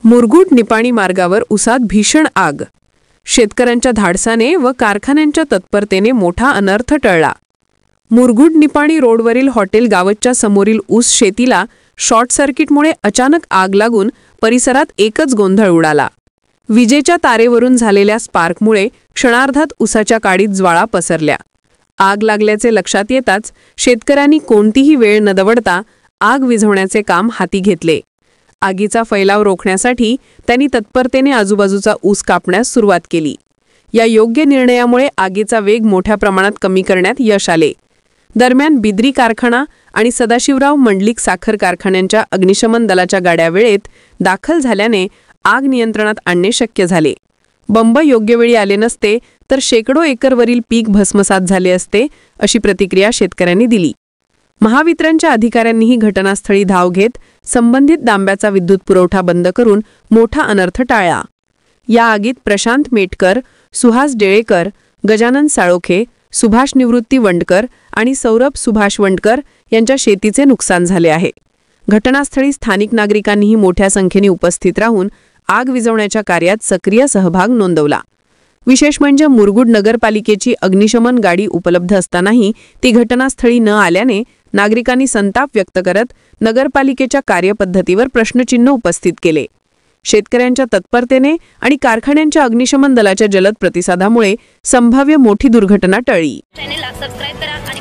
मुरगुड निपाणी मार्गावर उसात भीषण आग. शेतकऱ्यांच्या धाडसाने व कारखान्यांच्या तत्परतेने मोठा अनर्थ टळला. मुरगुड निपाणी रोडवरील हॉटेल गावतच्या समोरील ऊस शेतीला शॉर्ट सर्किटमुळे अचानक आग लागून परिसरात एकच गोंधळ उडाला. विजेच्या तारेवरून झालेल्या स्पार्कमुळे क्षणार्धात उसाच्या काडीत ज्वाळा पसरल्या. आग लागल्याचे लक्षात येताच शेतकऱ्यांनी कोणतीही वेळ न दवडता आग विझवण्याचे काम हाती घेतले. आगीचा फैलाव रोखण्यासाठी त्यांनी तत्परतेने आजूबाजूचा ऊस कापण्यास सुरुवात केली. या योग्य निर्णयामुळे आगीचा वेग मोठ्या प्रमाणात कमी करण्यात यश आले. दरम्यान बिद्री कारखाना आणि सदाशिवराव मंडलिक साखर कारखान्यांच्या अग्निशमन दलाच्या गाड्या वेळेत दाखल झाल्याने आग नियंत्रणात आणणे शक्य झाले. बंब योग्य वेळी आले नसते तर शेकडो एकरवरील पीक भस्मसात झाले असते, अशी प्रतिक्रिया शेतकऱ्यांनी दिली. महावितरणच्या अधिकाऱ्यांनीही घटनास्थळी धाव घेत संबंधित दांब्याचा विद्युत पुरवठा बंद करून मोठा अनर्थ टाळला. या आगीत प्रशांत मेटकर, सुहास डेळेकर, गजानन साळोखे, सुभाष निवृत्ती वंडकर आणि सौरभ सुभाष वंडकर यांच्या शेतीचे नुकसान झाले आहे. घटनास्थळी स्थानिक नागरिकांनीही मोठ्या संख्येने उपस्थित राहून आग विझवण्याच्या कार्यात सक्रिय सहभाग नोंदवला. विशेष म्हणजे मुरगुड नगरपालिकेची अग्निशमन गाडी उपलब्ध असतानाही ती घटनास्थळी न आल्याने नागरिकांनी संताप व्यक्त करत नगरपालिकेच्या कार्यपद्धतीवर प्रश्नचिन्ह उपस्थित केले. शेतकऱ्यांच्या तत्परतेने आणि कारखान्यांच्या अग्निशमन दलाच्या जलद प्रतिसादामुळे संभाव्य मोठी दुर्घटना टळली. चॅनेलला सबस्क्राइब करा आणि